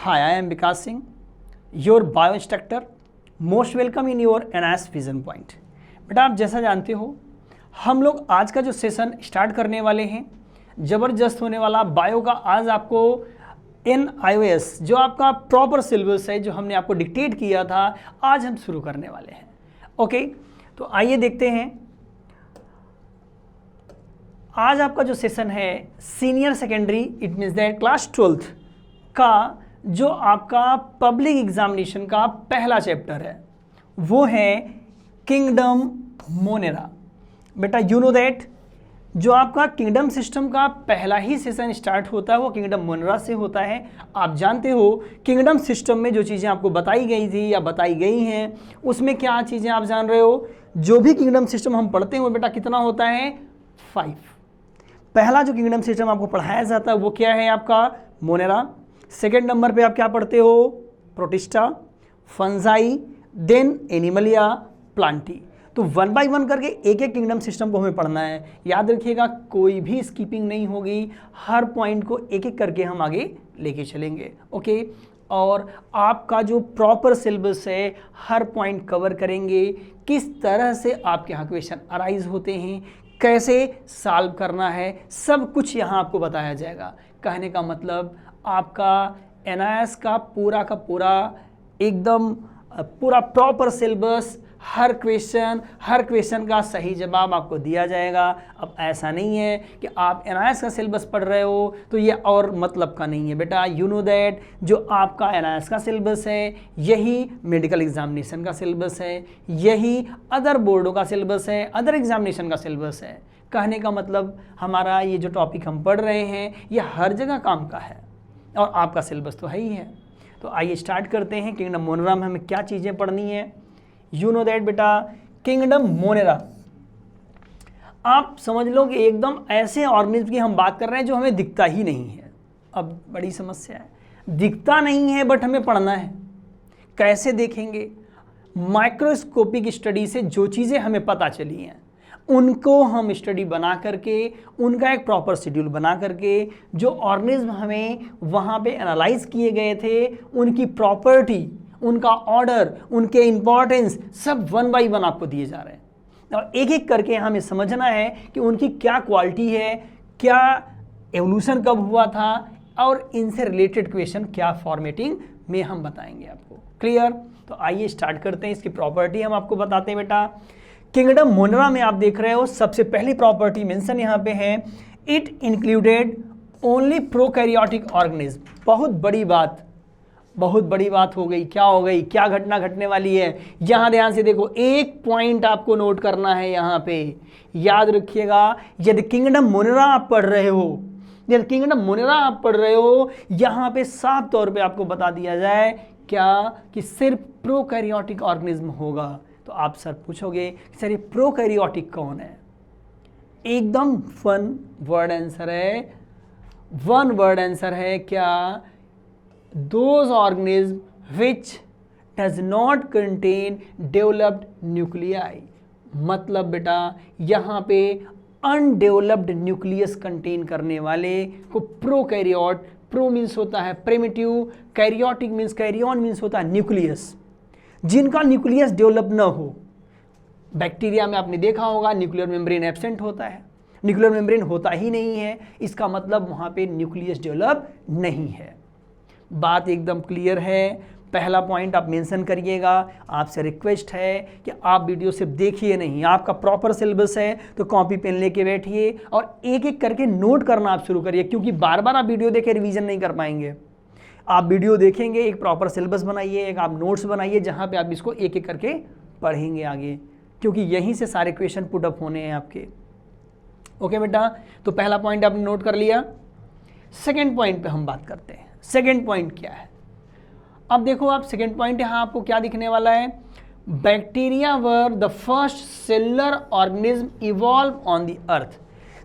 Hi, I am Vikas Singh, your bio-instructor. Most welcome in your NIS Vision Point. बेटा आप जैसा जानते हो हम लोग आज का जो सेशन स्टार्ट करने वाले हैं ज़बरदस्त होने वाला बायो का। आज आपको NIOS जो आपका प्रॉपर सिलेबस है जो हमने आपको डिक्टेट किया था आज हम शुरू करने वाले हैं। ओके, तो आइए देखते हैं आज आपका जो सेशन है senior secondary, it means that class 12th का जो आपका पब्लिक एग्जामिनेशन का पहला चैप्टर है वो है किंगडम मोनेरा। बेटा यू नो दैट जो आपका किंगडम सिस्टम का पहला ही सेशन स्टार्ट होता है वो किंगडम मोनेरा से होता है। आप जानते हो किंगडम सिस्टम में जो चीज़ें आपको बताई गई थी या बताई गई हैं उसमें क्या चीज़ें आप जान रहे हो। जो भी किंगडम सिस्टम हम पढ़ते हैं वो बेटा कितना होता है 5। पहला जो किंगडम सिस्टम आपको पढ़ाया जाता है वो क्या है आपका मोनेरा। सेकेंड नंबर पे आप क्या पढ़ते हो Protista, Fungi, then Animalia, Plantae. तो 1 बाय 1 करके एक एक किंगडम सिस्टम को हमें पढ़ना है। याद रखिएगा कोई भी स्किपिंग नहीं होगी, हर पॉइंट को एक एक करके हम आगे लेके चलेंगे। ओके, और आपका जो प्रॉपर सिलेबस है हर पॉइंट कवर करेंगे, किस तरह से आपके यहाँ क्वेश्चन अराइज होते हैं, कैसे सॉल्व करना है, सब कुछ यहाँ आपको बताया जाएगा। कहने का मतलब आपका NIS का पूरा एकदम पूरा प्रॉपर सिलेबस, हर क्वेश्चन का सही जवाब आपको दिया जाएगा। अब ऐसा नहीं है कि आप NIS का सिलेबस पढ़ रहे हो तो ये और मतलब का नहीं है बेटा। यू नो दैट जो आपका NIS का सिलेबस है यही मेडिकल एग्जामिनेशन का सिलेबस है, यही अदर बोर्डों का सिलेबस है, अदर एग्जामिनेशन का सिलेबस है। कहने का मतलब हमारा ये जो टॉपिक हम पढ़ रहे हैं ये हर जगह काम का है और आपका सिलेबस तो है ही है। तो आइए स्टार्ट करते हैं। किंगडम मोनेरा में हमें क्या चीज़ें पढ़नी है। यू नो दैट बेटा किंगडम मोनेरा आप समझ लो कि एकदम ऐसे ऑर्गेनिज्म की हम बात कर रहे हैं जो हमें दिखता ही नहीं है। अब बड़ी समस्या है, दिखता नहीं है बट हमें पढ़ना है। कैसे देखेंगे? माइक्रोस्कोपिक स्टडी से जो चीज़ें हमें पता चली हैं उनको हम स्टडी बना करके उनका एक प्रॉपर शेड्यूल बना करके जो ऑर्गेनिज्म हमें वहाँ पे एनालाइज किए गए थे उनकी प्रॉपर्टी, उनका ऑर्डर, उनके इंपॉर्टेंस सब 1 बाय 1 आपको दिए जा रहे हैं और एक एक करके हमें समझना है कि उनकी क्या क्वालिटी है, क्या एवोल्यूशन कब हुआ था और इनसे रिलेटेड क्वेश्चन क्या फॉर्मेटिंग में हम बताएंगे आपको। क्लियर? तो आइए स्टार्ट करते हैं। इसकी प्रॉपर्टी हम आपको बताते हैं बेटा। किंगडम मोनेरा में आप देख रहे हो सबसे पहली प्रॉपर्टी मेंशन यहाँ पे है, it included only prokaryotic organism. बहुत बड़ी बात हो गई। क्या हो गई? क्या घटना घटने वाली है? यहाँ ध्यान से देखो, एक पॉइंट आपको नोट करना है। यहाँ पे याद रखिएगा यदि किंगडम मोनेरा आप पढ़ रहे हो यहाँ पे साफ तौर पे आपको बता दिया जाए क्या कि सिर्फ प्रोकैरियोटिक ऑर्गेनिज्म होगा। तो आप सर पूछोगे सर ये प्रोकैरियोटिक कौन है? एकदम वन वर्ड आंसर है क्या? Those organism which does not contain developed nuclei. मतलब बेटा यहाँ पे अनडेवलप्ड न्यूक्लियस कंटेन करने वाले को प्रोकैरियोट, प्रो मीन्स होता है primitive, karyotic means caryon means होता है न्यूक्लियस, जिनका न्यूक्लियस डेवलप न हो। बैक्टीरिया में आपने देखा होगा न्यूक्लियर मेम्ब्रेन एब्सेंट होता है, न्यूक्लियर मेम्ब्रेन होता ही नहीं है, इसका मतलब वहाँ पे न्यूक्लियस डेवलप नहीं है। बात एकदम क्लियर है। पहला पॉइंट आप मेंशन करिएगा। आपसे रिक्वेस्ट है कि आप वीडियो सिर्फ देखिए नहीं, आपका प्रॉपर सिलेबस है तो कॉपी पेन लेके बैठिए और एक एक करके नोट करना आप शुरू करिए, क्योंकि बार बार आप वीडियो देखे रिवीजन नहीं कर पाएंगे। आप वीडियो देखेंगे, एक प्रॉपर सिलेबस बनाइए, एक आप नोट्स बनाइए जहाँ पे आप इसको एक एक करके पढ़ेंगे आगे, क्योंकि यहीं से सारे क्वेश्चन पुट अप होने हैं आपके। ओके बेटा, तो पहला पॉइंट आपने नोट कर लिया। सेकेंड पॉइंट पे हम बात करते हैं। सेकेंड पॉइंट क्या है? अब देखो आप सेकेंड पॉइंट यहाँ आपको क्या दिखने वाला है, bacteria were the first cellular organism evolve on the earth.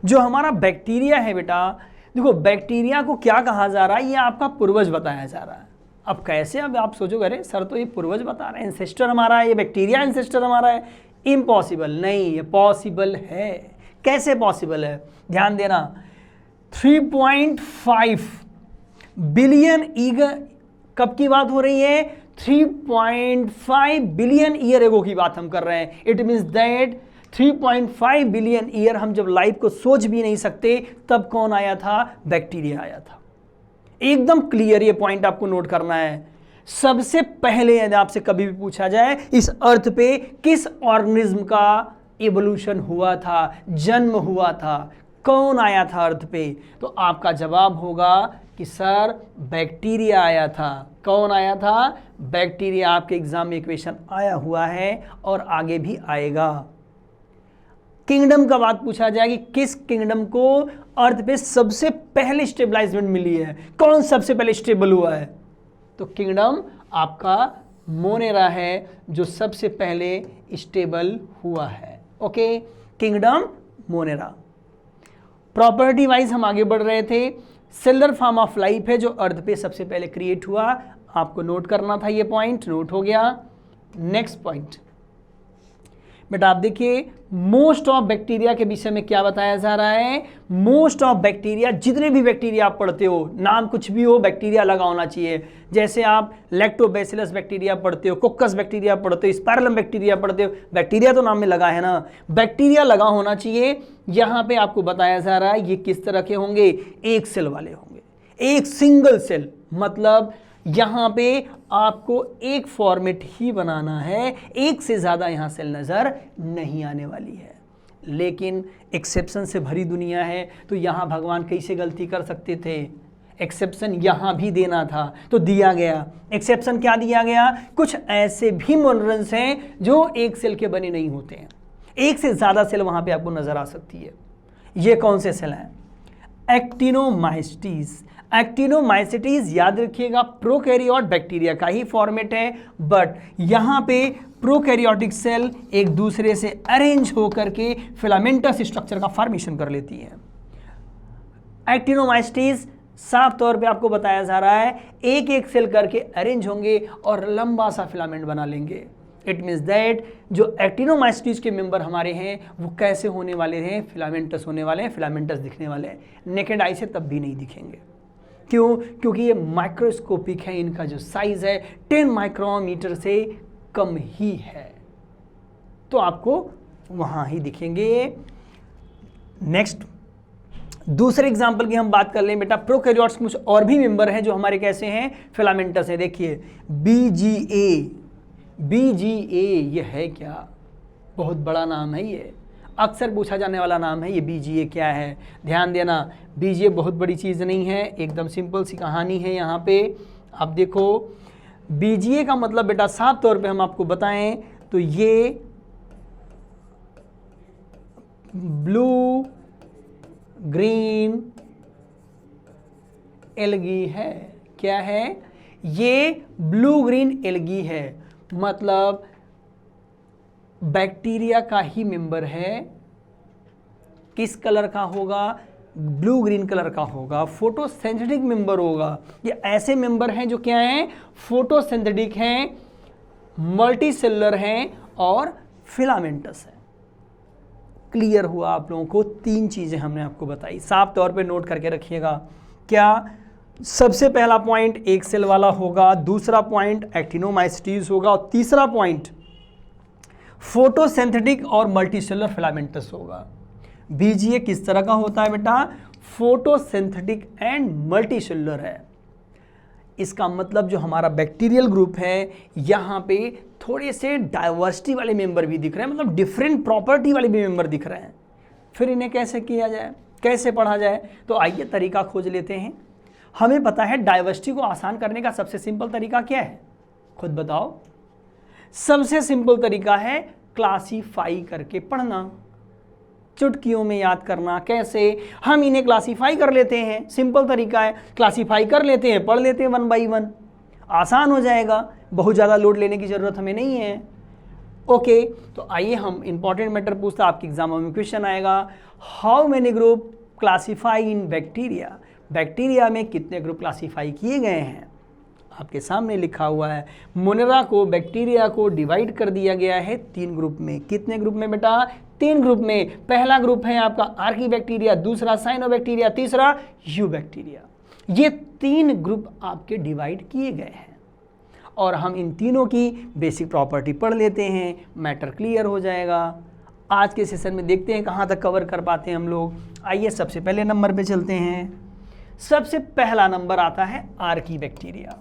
जो हमारा बैक्टीरिया है बेटा, देखो बैक्टीरिया को क्या कहा जा रहा है, ये आपका पूर्वज बताया जा रहा है। अब कैसे? अब आप सोचोगे अरे सर तो ये पूर्वज बता रहे हैं, एंसेस्टर हमारा है, ये बैक्टीरिया एंसेस्टर हमारा है। इम्पॉसिबल नहीं, ये पॉसिबल है। कैसे पॉसिबल है? ध्यान देना, 3.5 बिलियन कब की बात हो रही है? 3.5 बिलियन ईयर एगो की बात हम कर रहे हैं। It means that 3.5 billion year हम जब लाइफ को सोच भी नहीं सकते, तब कौन आया था? बैक्टीरिया आया था। एकदम क्लियर ये पॉइंट आपको नोट करना है। सबसे पहले यदि आपसे कभी भी पूछा जाए इस अर्थ पे किस ऑर्गेनिज्म का इवोल्यूशन हुआ था, जन्म हुआ था, कौन आया था अर्थ पे, तो आपका जवाब होगा कि सर बैक्टीरिया आया था। कौन आया था? बैक्टीरिया। आपके एग्जाम में क्वेश्चन आया हुआ है और आगे भी आएगा। किंगडम का बात पूछा जाए कि किस किंगडम को अर्थ पे सबसे पहले स्टेबलाइजमेंट मिली है, कौन सबसे पहले स्टेबल हुआ है, तो किंगडम आपका मोनेरा है जो सबसे पहले स्टेबल हुआ है। Okay, kingdom Monera. Property wise हम आगे बढ़ रहे थे। सेलुलर फॉर्म ऑफ लाइफ है जो अर्थ पे सबसे पहले क्रिएट हुआ। आपको नोट करना था, ये पॉइंट नोट हो गया। नेक्स्ट पॉइंट बेटा आप देखिए, मोस्ट ऑफ बैक्टीरिया के विषय में क्या बताया जा रहा है? मोस्ट ऑफ बैक्टीरिया, जितने भी बैक्टीरिया आप पढ़ते हो, नाम कुछ भी हो, बैक्टीरिया लगा होना चाहिए। जैसे आप लैक्टोबैसिलस बैक्टीरिया पढ़ते हो, कोकस बैक्टीरिया पढ़ते हो, स्पाइरलम बैक्टीरिया पढ़ते हो, बैक्टीरिया तो नाम में लगा है ना, बैक्टीरिया लगा होना चाहिए। यहाँ पे आपको बताया जा रहा है ये किस तरह के होंगे? एक सेल वाले होंगे, एक सिंगल सेल। मतलब यहाँ पे आपको एक फॉर्मेट ही बनाना है, एक से ज़्यादा यहाँ सेल नज़र नहीं आने वाली है। लेकिन एक्सेप्शन से भरी दुनिया है, तो यहाँ भगवान कैसे गलती कर सकते थे? एक्सेप्शन यहाँ भी देना था तो दिया गया। एक्सेप्शन क्या दिया गया? कुछ ऐसे भी मोनरल्स हैं जो एक सेल के बने नहीं होते हैं, एक से ज़्यादा सेल वहाँ पे आपको नज़र आ सकती है। ये कौन से सेल हैं? एक्टिनोमाइसिटीज। एक्टिनोमाइसिटीज याद रखिएगा प्रोकैरियोट बैक्टीरिया का ही फॉर्मेट है, बट यहाँ पे प्रोकैरियोटिक सेल एक दूसरे से अरेंज होकर के फिलामेंटस स्ट्रक्चर का फॉर्मेशन कर लेती है। एक्टिनोमाइसिटीज साफ तौर पे आपको बताया जा रहा है एक एक सेल करके अरेंज होंगे और लंबा सा फिलामेंट बना लेंगे। इट मीन्स दैट जो एक्टिनोमाइसिटीज के मेंबर हमारे हैं वो कैसे होने वाले हैं? फिलामेंटस होने वाले हैं, फिलामेंटस दिखने वाले हैं। नेकेड आई से तब भी नहीं दिखेंगे। क्यों? क्योंकि ये माइक्रोस्कोपिक है, इनका जो साइज है 10 माइक्रोमीटर से कम ही है, तो आपको वहाँ ही दिखेंगे। नेक्स्ट दूसरे एग्जाम्पल की हम बात कर लें बेटा। प्रोकैरियोट्स कुछ और भी मेंबर हैं जो हमारे कैसे हैं? फिलामेंटस है। देखिए BGA। BGA ये है क्या? बहुत बड़ा नाम है, ये अक्सर पूछा जाने वाला नाम है। ये BGA क्या है? ध्यान देना, BGA बहुत बड़ी चीज़ नहीं है, एकदम सिंपल सी कहानी है। यहाँ पे आप देखो BGA का मतलब बेटा साफ तौर पे हम आपको बताएं तो ये ब्लू ग्रीन एल्गी है। क्या है? ये ब्लू ग्रीन एल्गी है, मतलब बैक्टीरिया का ही मेंबर है। किस कलर का होगा? ब्लू ग्रीन कलर का होगा। फोटोसिंथेटिक मेंबर होगा। ये ऐसे मेंबर हैं जो क्या हैं? फोटोसिंथेटिक हैं, मल्टीसेलुलर हैं और फिलामेंटस है। क्लियर हुआ आप लोगों को? 3 चीजें हमने आपको बताई, साफ तौर पे नोट करके रखिएगा। क्या? सबसे पहला पॉइंट एक सेल वाला होगा, दूसरा पॉइंट एक्टिनोमाइसिटीज होगा और तीसरा पॉइंट फोटोसिंथेटिक और मल्टीसेलुलर फिलामेंटस होगा। BGA किस तरह का होता है बेटा? फोटोसिंथेटिक एंड मल्टीसेलुलर है। इसका मतलब जो हमारा बैक्टीरियल ग्रुप है यहाँ पे थोड़े से डाइवर्सिटी वाले मेंबर भी दिख रहे हैं, मतलब डिफरेंट प्रॉपर्टी वाले भी मेंबर दिख रहे हैं। फिर इन्हें कैसे किया जाए, कैसे पढ़ा जाए? तो आइए तरीका खोज लेते हैं। हमें पता है डाइवर्सिटी को आसान करने का सबसे सिंपल तरीका क्या है? खुद बताओ। सबसे सिंपल तरीका है क्लासीफाई करके पढ़ना, चुटकियों में याद करना। कैसे? हम इन्हें क्लासीफाई कर लेते हैं, सिंपल तरीका है, क्लासीफाई कर लेते हैं, पढ़ लेते हैं 1 बाई 1, आसान हो जाएगा, बहुत ज़्यादा लोड लेने की ज़रूरत हमें नहीं है। ओके, तो आइए हम इंपॉर्टेंट मैटर पूछता, आपके एग्जाम में क्वेश्चन आएगा, how many group classify in bacteria? Bacteria में कितने ग्रुप क्लासीफाई किए गए हैं? आपके सामने लिखा हुआ है। मोनेरा को, बैक्टीरिया को डिवाइड कर दिया गया है 3 ग्रुप में। कितने ग्रुप में बेटा? 3 ग्रुप में। पहला ग्रुप है आपका आर्की बैक्टीरिया, दूसरा साइनोबैक्टीरिया, तीसरा यूबैक्टीरिया। ये 3 ग्रुप आपके डिवाइड किए गए हैं और हम इन तीनों की बेसिक प्रॉपर्टी पढ़ लेते हैं, मैटर क्लियर हो जाएगा। आज के सेशन में देखते हैं कहाँ तक कवर कर पाते हैं हम लोग। आइए सबसे पहले नंबर पे चलते हैं। सबसे पहला नंबर आता है आर्की बैक्टीरिया।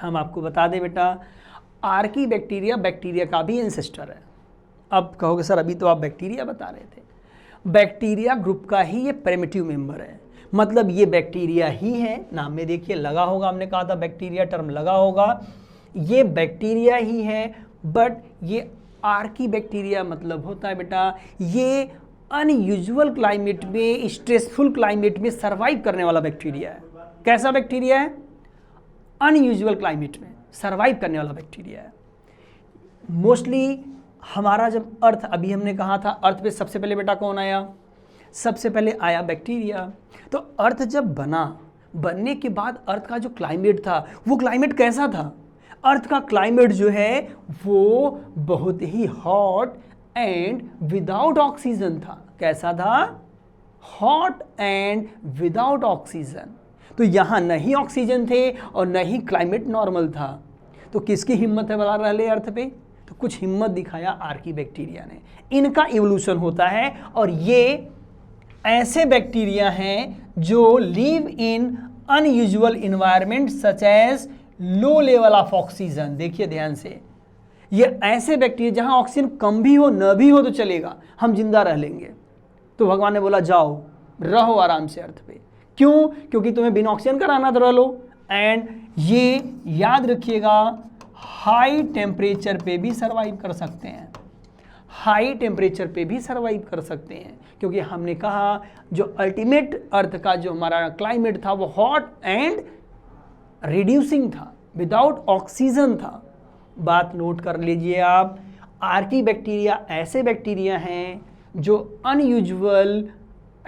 हम आपको बता दें बेटा, आर्की बैक्टीरिया बैक्टीरिया का भी एंसेस्टर है। अब कहोगे सर अभी तो आप बैक्टीरिया बता रहे थे, बैक्टीरिया ग्रुप का ही ये प्रिमिटिव मेंबर है, मतलब ये बैक्टीरिया ही है। नाम में देखिए लगा होगा, हमने कहा था बैक्टीरिया टर्म लगा होगा, ये बैक्टीरिया ही है। बट ये आर्की बैक्टीरिया मतलब होता है बेटा ये अनयूजुअल क्लाइमेट में, स्ट्रेसफुल क्लाइमेट में सर्वाइव करने वाला बैक्टीरिया है। कैसा बैक्टीरिया है? अनयूजुअल क्लाइमेट में सर्वाइव करने वाला बैक्टीरिया है। मोस्टली हमारा जब अर्थ, अभी हमने कहा था अर्थ पे सबसे पहले बेटा कौन आया? सबसे पहले आया बैक्टीरिया। तो अर्थ जब बनने के बाद अर्थ का जो क्लाइमेट था वो क्लाइमेट कैसा था? अर्थ का क्लाइमेट जो है वो बहुत ही हॉट एंड विदाउट ऑक्सीजन था। कैसा था? Hot and without oxygen. तो यहाँ नहीं ऑक्सीजन थे और न ही क्लाइमेट नॉर्मल था। तो किसकी हिम्मत है बता रहे अर्थ पे? तो कुछ हिम्मत दिखाया आर्की बैक्टीरिया ने। इनका इवोल्यूशन होता है और ये ऐसे बैक्टीरिया हैं जो live in unusual environment such as low level of oxygen. देखिए ध्यान से, ये ऐसे बैक्टीरिया जहां ऑक्सीजन कम भी हो न भी हो तो चलेगा, हम जिंदा रह लेंगे। तो भगवान ने बोला जाओ रहो आराम से अर्थ पे। क्यों? क्योंकि तुम्हें बिना ऑक्सीजन का रहना तो रह लो। एंड ये याद रखिएगा हाई टेम्परेचर पे भी सर्वाइव कर सकते हैं, हाई टेम्परेचर पे भी सर्वाइव कर सकते हैं। क्योंकि हमने कहा जो अल्टीमेट अर्थ का जो हमारा क्लाइमेट था वो हॉट एंड रिड्यूसिंग था, विदाउट ऑक्सीजन था। बात नोट कर लीजिए आप, आर्की बैक्टीरिया ऐसे बैक्टीरिया हैं जो अनयूजुअल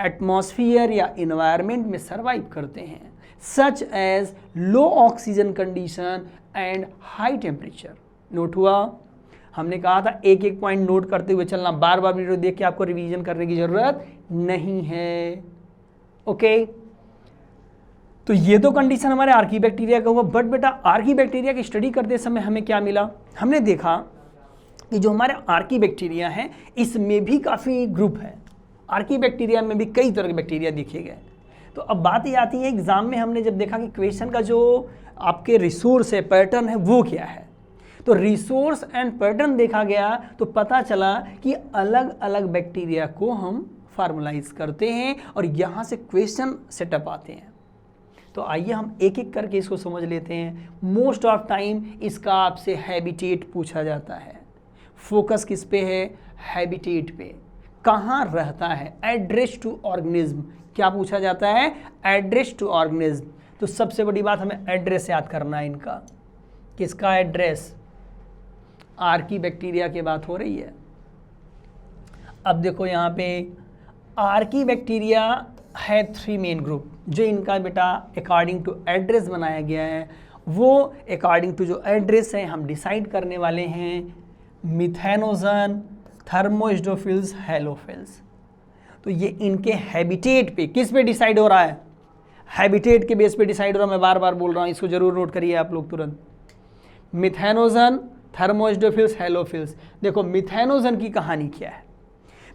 एटमॉस्फेयर या इन्वायरमेंट में सर्वाइव करते हैं, such as low oxygen condition and high temperature. Note हुआ? हमने कहा था एक एक पॉइंट नोट करते हुए चलना, बार बार वीडियो देख के आपको रिवीजन करने की जरूरत नहीं है। ओके, तो ये तो कंडीशन हमारे आर्की बैक्टीरिया का हुआ। बट बेटा आर्की बैक्टीरिया की स्टडी करते समय हमें क्या मिला? हमने देखा कि जो हमारे आर्की बैक्टीरिया हैं इसमें भी काफ़ी ग्रुप है। आर्की बैक्टीरिया में भी कई तरह के बैक्टीरिया देखे गए। तो अब बात ये आती है एग्जाम में हमने जब देखा कि क्वेश्चन का जो आपके रिसोर्स है, पैटर्न है, वो क्या है। तो रिसोर्स एंड पैटर्न देखा गया तो पता चला कि अलग अलग बैक्टीरिया को हम फार्मलाइज करते हैं और यहाँ से क्वेश्चन सेटअप आते हैं। तो आइए हम एक एक करके इसको समझ लेते हैं। मोस्ट ऑफ टाइम इसका आपसे हैबिटेट पूछा जाता है। फोकस किस पे है? हैबिटेट पे। कहाँ रहता है? Address to organism. क्या पूछा जाता है? Address to organism. तो सबसे बड़ी बात हमें एड्रेस याद करना है इनका। किसका एड्रेस? आर्की बैक्टीरिया की बात हो रही है। अब देखो यहाँ पे आर्की बैक्टीरिया है 3 मेन ग्रुप जो इनका बेटा अकॉर्डिंग टू एड्रेस बनाया गया है। वो अकॉर्डिंग टू जो एड्रेस है हम डिसाइड करने वाले हैं। मिथेनोजन, थर्मोइस्डोफिल्स, हेलोफिल्स। तो ये इनके हैबिटेट पे किस पे डिसाइड हो रहा है? हैबिटेट के बेस पे डिसाइड हो रहा है। मैं बार बार बोल रहा हूँ, इसको जरूर नोट करिए आप लोग तुरंत। मिथेनोजन, थर्मोइस्डोफिल्स, हेलोफिल्स। देखो मिथेनोजन की कहानी क्या है?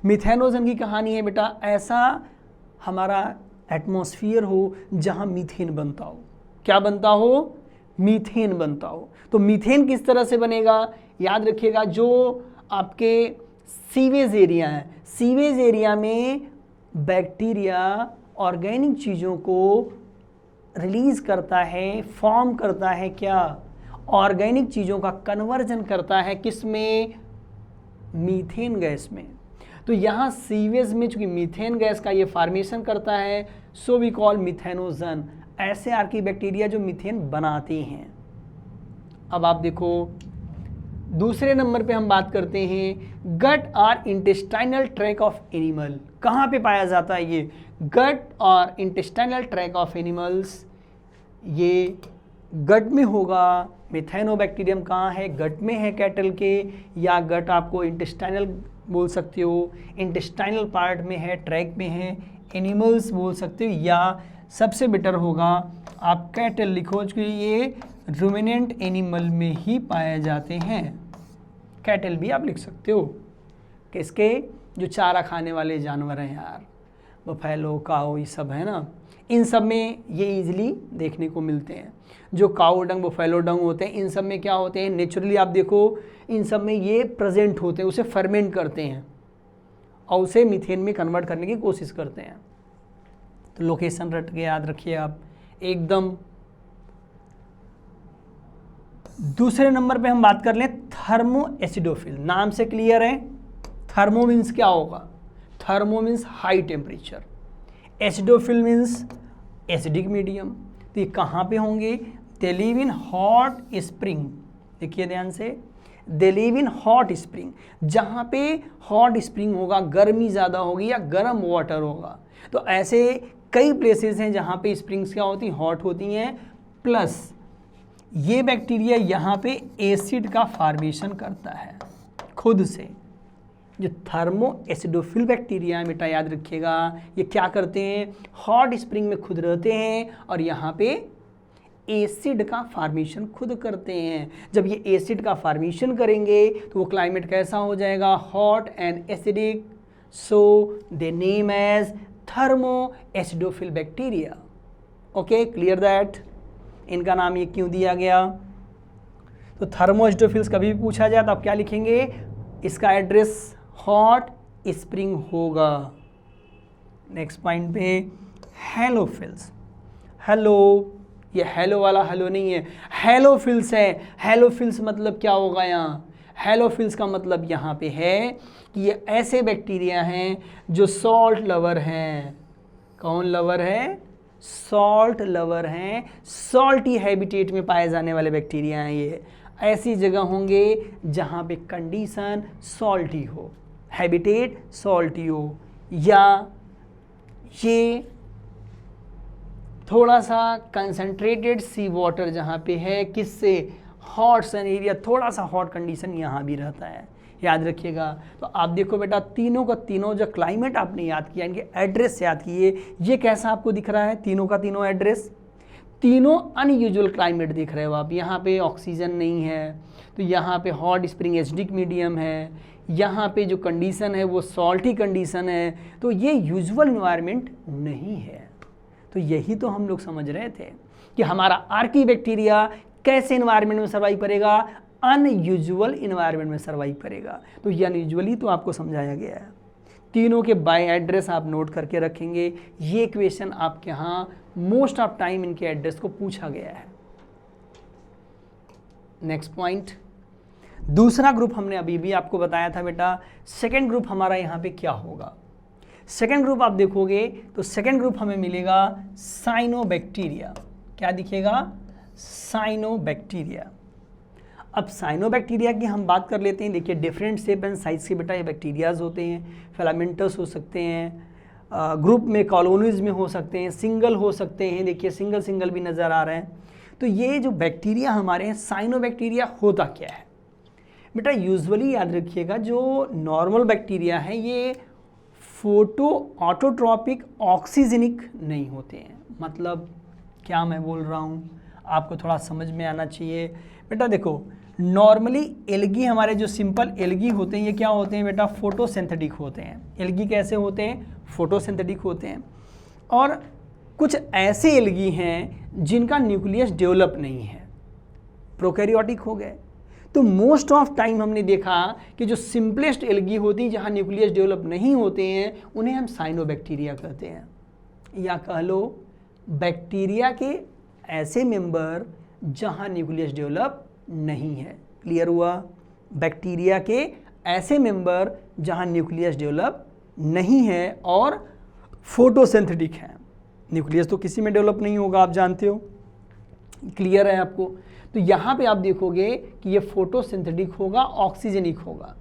मिथेनोजन की कहानी है बेटा ऐसा हमारा एटमॉस्फेयर हो जहाँ मीथेन बनता हो। क्या बनता हो? मीथेन बनता हो। तो मीथेन किस तरह से बनेगा? याद रखिएगा जो आपके सीवेज एरिया है, सीवेज एरिया में बैक्टीरिया ऑर्गेनिक चीज़ों को रिलीज करता है, फॉर्म करता है। क्या? ऑर्गेनिक चीज़ों का कन्वर्जन करता है किस में? मीथेन गैस में। तो यहाँ सीवेज में चूंकि मीथेन गैस का ये फॉर्मेशन करता है, सो वी कॉल मिथेनोजन। ऐसे आर्की बैक्टीरिया जो मीथेन बनाते हैं। अब आप देखो दूसरे नंबर पे हम बात करते हैं गट और इंटेस्टाइनल ट्रैक ऑफ एनिमल। कहाँ पे पाया जाता है ये? गट और इंटेस्टाइनल ट्रैक ऑफ एनिमल्स, ये गट में होगा। मिथेनोबैक्टीरियम कहाँ है? गट में है कैटल के, या गट आपको इंटेस्टाइनल बोल सकते हो, इंटेस्टाइनल पार्ट में है, ट्रैक में है, एनिमल्स बोल सकते हो, या सबसे बेटर होगा आप कैटल लिखो, क्योंकि ये रूमिनेंट एनिमल में ही पाए जाते हैं। कैटल भी आप लिख सकते हो, किसके, जो चारा खाने वाले जानवर हैं यार, बफेलो, काऊ, ये सब है ना, इन सब में ये इजीली देखने को मिलते हैं। जो काऊ डंग, बफेलो डंग होते हैं, इन सब में क्या होते हैं, नेचुरली आप देखो इन सब में ये प्रेजेंट होते हैं, उसे फर्मेंट करते हैं और उसे मीथेन में कन्वर्ट करने की कोशिश करते हैं। तो लोकेशन रट के याद रखिए आप एकदम। दूसरे नंबर पे हम बात कर लें थर्मो एसिडोफिल। नाम से क्लियर है, थर्मो मीन्स क्या होगा, thermo means high temperature, acidophil means acidic medium. तो ये कहाँ पे होंगे, they live in hot spring. देखिए ध्यान से, they live in hot spring, जहाँ पे हॉट स्प्रिंग होगा, गर्मी ज़्यादा होगी या गर्म वाटर होगा। तो ऐसे कई प्लेसेस हैं जहाँ पे स्प्रिंग्स क्या होती हैं, हॉट होती हैं, प्लस ये बैक्टीरिया यहाँ पे एसिड का फॉर्मेशन करता है खुद से। जो थर्मो एसिडोफिल बैक्टीरिया है बेटा याद रखिएगा, ये क्या करते हैं, हॉट स्प्रिंग में खुद रहते हैं और यहाँ पे एसिड का फॉर्मेशन खुद करते हैं। जब ये एसिड का फॉर्मेशन करेंगे तो वो क्लाइमेट कैसा हो जाएगा, hot and acidic, so they name as thermo acidophil bacteria. Okay, clear that, इनका नाम ये क्यों दिया गया। तो थर्मो एसिडोफिल्स कभी भी पूछा जाए तो आप क्या लिखेंगे, इसका एड्रेस हॉट स्प्रिंग होगा। नेक्स्ट पॉइंट पे हेलोफिल्स। हेलो, ये हेलो वाला हेलो नहीं है, हेलोफिल्स है। हेलोफिल्स मतलब क्या होगा यहाँ, हेलोफिल्स का मतलब यहाँ पे है कि ये ऐसे बैक्टीरिया हैं जो सॉल्ट लवर हैं। कौन लवर है, सॉल्ट लवर हैं, सॉल्टी हैबिटेट में पाए जाने वाले बैक्टीरिया हैं। ये ऐसी जगह होंगे जहाँ पे कंडीशन सॉल्टी हो, हैबिटेट सॉल्टी हो, या ये थोड़ा सा कंसंट्रेटेड सी वाटर जहाँ पे है, किससे, हॉट सन एरिया, थोड़ा सा हॉट कंडीशन यहाँ भी रहता है, याद रखिएगा। तो आप देखो बेटा तीनों का तीनों जो क्लाइमेट आपने याद किया, इनके एड्रेस याद किए, ये कैसा आपको दिख रहा है, तीनों का तीनों एड्रेस, तीनों अनयूजुअल क्लाइमेट दिख रहे हो आप। यहाँ पे ऑक्सीजन नहीं है तो यहाँ पे हॉट स्प्रिंग एसिडिक मीडियम है, यहाँ पे जो कंडीशन है वो सॉल्टी कंडीशन है, तो ये यूजुअल इन्वायरमेंट नहीं है। तो यही तो हम लोग समझ रहे थे कि हमारा आर्की बैक्टीरिया कैसे इन्वायरमेंट में सर्वाइव करेगा, अनयूजुअल इन्वायरमेंट में सर्वाइव करेगा। तो ये अनयूजुअली तो आपको समझाया गया है। तीनों के बाय एड्रेस आप नोट करके रखेंगे। ये क्वेश्चन आपके यहाँ मोस्ट ऑफ टाइम इनके एड्रेस को पूछा गया है। नेक्स्ट पॉइंट, दूसरा ग्रुप हमने अभी भी आपको बताया था बेटा। सेकेंड ग्रुप हमारा यहाँ पे क्या होगा, सेकेंड ग्रुप आप देखोगे तो सेकेंड ग्रुप हमें मिलेगा साइनोबैक्टीरिया। क्या दिखेगा, साइनोबैक्टीरिया। अब साइनोबैक्टीरिया की हम बात कर लेते हैं। देखिए डिफरेंट शेप एंड साइज के बेटा ये बैक्टीरियाज होते हैं। फिलामेंटस हो सकते हैं, ग्रुप में कॉलोनीज में हो सकते हैं, सिंगल हो सकते हैं। देखिए सिंगल सिंगल भी नज़र आ रहे हैं। तो ये जो बैक्टीरिया हमारे हैं साइनोबैक्टीरिया होता क्या है बेटा, यूजुअली याद रखिएगा जो नॉर्मल बैक्टीरिया है ये फोटो ऑटोट्रॉपिक ऑक्सीजनिक नहीं होते हैं। मतलब क्या मैं बोल रहा हूँ आपको थोड़ा समझ में आना चाहिए बेटा। देखो नॉर्मली एल्गी, हमारे जो सिंपल एल्गी होते हैं ये क्या होते हैं बेटा, फोटोसिंथेटिक होते हैं। एल्गी कैसे होते हैं, फोटोसिंथेटिक होते हैं। और कुछ ऐसे एल्गी हैं जिनका न्यूक्लियस डेवलप नहीं है, प्रोकैरियोटिक हो गए। तो मोस्ट ऑफ टाइम हमने देखा कि जो सिंपलेस्ट एल्गी होती है जहाँ न्यूक्लियस डेवलप नहीं होते हैं उन्हें हम साइनोबैक्टीरिया कहते हैं, या कह लो बैक्टीरिया के ऐसे मेंबर जहाँ न्यूक्लियस डेवलप नहीं है। क्लियर हुआ, बैक्टीरिया के ऐसे मेंबर जहाँ न्यूक्लियस डेवलप नहीं है और फोटोसिंथेटिक है। न्यूक्लियस तो किसी में डेवलप नहीं होगा, आप जानते हो। क्लियर है आपको। तो यहाँ पे आप देखोगे कि ये फोटोसिंथेटिक होगा, ऑक्सीजनिक होगा।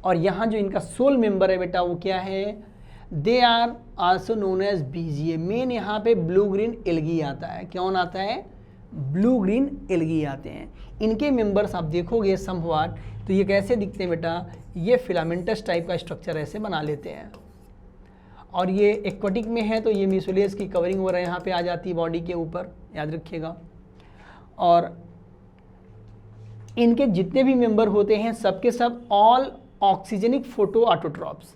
और यहाँ जो इनका सोल मेंबर है बेटा वो क्या है, they are also known as BGA. Main यहाँ पे ब्लू ग्रीन एल्गी आता है। कौन आता है, ब्लू ग्रीन एल्गी आते हैं। इनके मेंबर्स आप देखोगे समव्हाट, तो ये कैसे दिखते हैं बेटा, ये फिलामेंटस टाइप का स्ट्रक्चर ऐसे बना लेते हैं। और ये एक्वाटिक में है तो ये म्यूसिलेज की कवरिंग वगैरह यहाँ पे आ जाती है बॉडी के ऊपर, याद रखिएगा। और इनके जितने भी मेंबर होते हैं सबके सब all oxygenic photo autotrophs.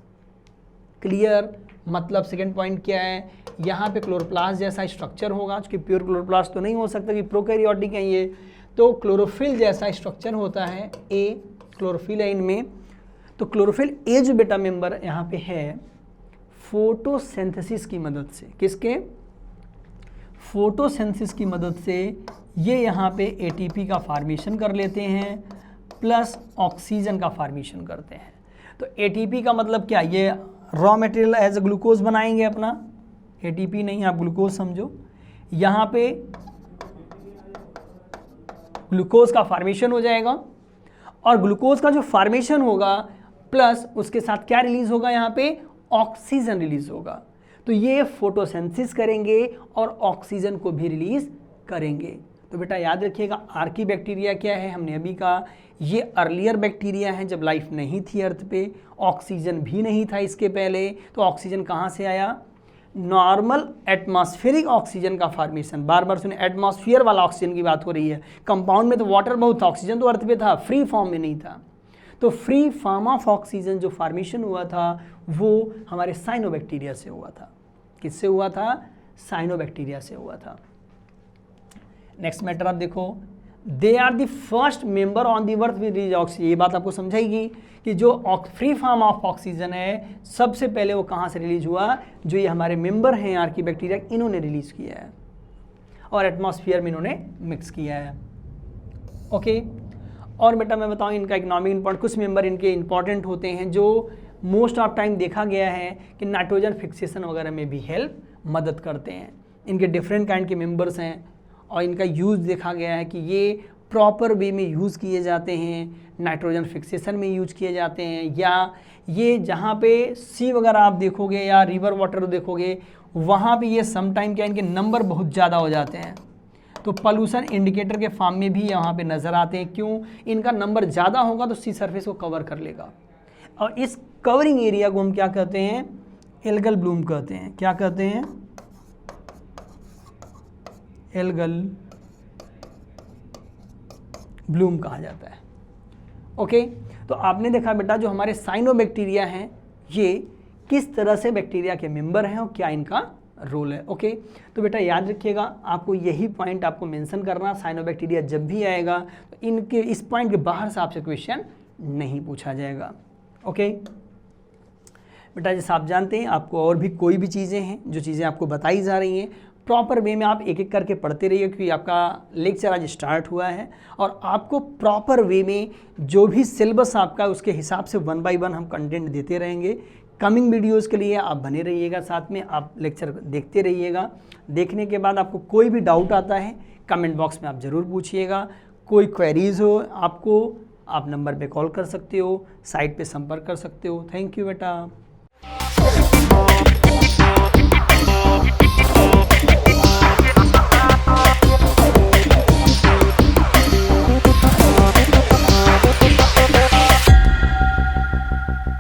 Clear? मतलब सेकंड पॉइंट क्या है, यहाँ पे क्लोरोप्लास्ट जैसा स्ट्रक्चर होगा, क्योंकि प्योर क्लोरोप्लास्ट तो नहीं हो सकता कि प्रोकैरियोटिक है ये, तो क्लोरोफिल जैसा स्ट्रक्चर होता है, ए क्लोरोफिल है इनमें। तो क्लोरोफिल ए जो बेटा मेंबर यहाँ पे है, फोटोसिंथेसिस की मदद से, किसके? फोटोसिंथेसिस की मदद से ये यहाँ पे एटीपी का फॉर्मेशन कर लेते हैं प्लस ऑक्सीजन का फॉर्मेशन करते हैं। तो एटीपी का मतलब क्या, ये raw material as a glucose बनाएंगे अपना, एटीपी नहीं आप ग्लूकोज समझो। यहाँ पे ग्लूकोज का फॉर्मेशन हो जाएगा और ग्लूकोज का जो फॉर्मेशन होगा प्लस उसके साथ क्या रिलीज होगा, यहाँ पे ऑक्सीजन रिलीज होगा। तो ये फोटोसिंथेसिस करेंगे और ऑक्सीजन को भी रिलीज करेंगे। तो बेटा याद रखिएगा आर्की बैक्टीरिया क्या है, हमने अभी कहा ये अर्लियर बैक्टीरिया है जब लाइफ नहीं थी अर्थ पे, ऑक्सीजन भी नहीं था इसके पहले। तो ऑक्सीजन कहाँ से आया? नॉर्मल एटमॉस्फेरिक ऑक्सीजन का फॉर्मेशन। बार बार सुने, एटमॉस्फेयर वाला ऑक्सीजन की बात हो रही है। कंपाउंड में तो वाटर बहुत था, ऑक्सीजन तो अर्थ पे था, फ्री फॉर्म में नहीं था। तो फ्री फॉर्म ऑफ ऑक्सीजन जो फॉर्मेशन हुआ था वो हमारे साइनोबैक्टीरिया से हुआ था। किससे हुआ था? साइनोबैक्टीरिया से हुआ था। नेक्स्ट मैटर आप देखो, they are the first member on the earth with release oxygen. ये बात आपको समझाएगी कि जो फ्री फॉर्म ऑफ ऑक्सीजन है सबसे पहले वो कहाँ से रिलीज हुआ, जो ये हमारे मेंबर हैं आर्की बैक्टीरिया, इन्होंने रिलीज किया है और एटमॉस्फेयर में इन्होंने मिक्स किया है। ओके। और बेटा मैं बताऊँ इनका इकोनॉमिक इंपॉर्टेंट, कुछ मेंबर इनके इंपॉर्टेंट होते हैं जो मोस्ट ऑफ टाइम देखा गया है कि नाइट्रोजन फिक्सेशन वगैरह में भी हेल्प मदद करते हैं। इनके डिफरेंट काइंड के मेंबर्स हैं और इनका यूज़ देखा गया है कि ये प्रॉपर वे में यूज़ किए जाते हैं, नाइट्रोजन फिक्सेशन में यूज किए जाते हैं, या ये जहाँ पे सी वगैरह आप देखोगे या रिवर वाटर देखोगे वहाँ पे ये समटाइम क्या इनके नंबर बहुत ज़्यादा हो जाते हैं, तो पॉल्यूशन इंडिकेटर के फॉर्म में भी यहाँ पे नज़र आते हैं। क्यों? इनका नंबर ज़्यादा होगा तो सी सरफेस को कवर कर लेगा। और इस कवरिंग एरिया को हम क्या कहते हैं? एल्गल ब्लूम कहते हैं। क्या कहते हैं? एल्गल ब्लूम कहा जाता है। ओके। तो आपने देखा बेटा जो हमारे साइनोबैक्टीरिया हैं ये किस तरह से बैक्टीरिया के मेंबर हैं और क्या इनका रोल है। ओके। तो बेटा याद रखिएगा आपको यही पॉइंट आपको मेंशन करना, साइनोबैक्टीरिया जब भी आएगा तो इनके इस पॉइंट के बाहर से आपसे क्वेश्चन नहीं पूछा जाएगा। ओके बेटा, जैसे आप जानते हैं आपको और भी कोई भी चीज़ें हैं जो चीज़ें आपको बताई जा रही हैं प्रॉपर वे में आप एक एक करके पढ़ते रहिए, क्योंकि आपका लेक्चर आज स्टार्ट हुआ है और आपको प्रॉपर वे में जो भी सिलेबस आपका उसके हिसाब से 1 बाय 1 हम कंटेंट देते रहेंगे। कमिंग वीडियोस के लिए आप बने रहिएगा, साथ में आप लेक्चर देखते रहिएगा। देखने के बाद आपको कोई भी डाउट आता है कमेंट बॉक्स में आप ज़रूर पूछिएगा। कोई क्वेरीज हो आपको, आप नंबर पे कॉल कर सकते हो, साइट पे संपर्क कर सकते हो। थैंक यू बेटा।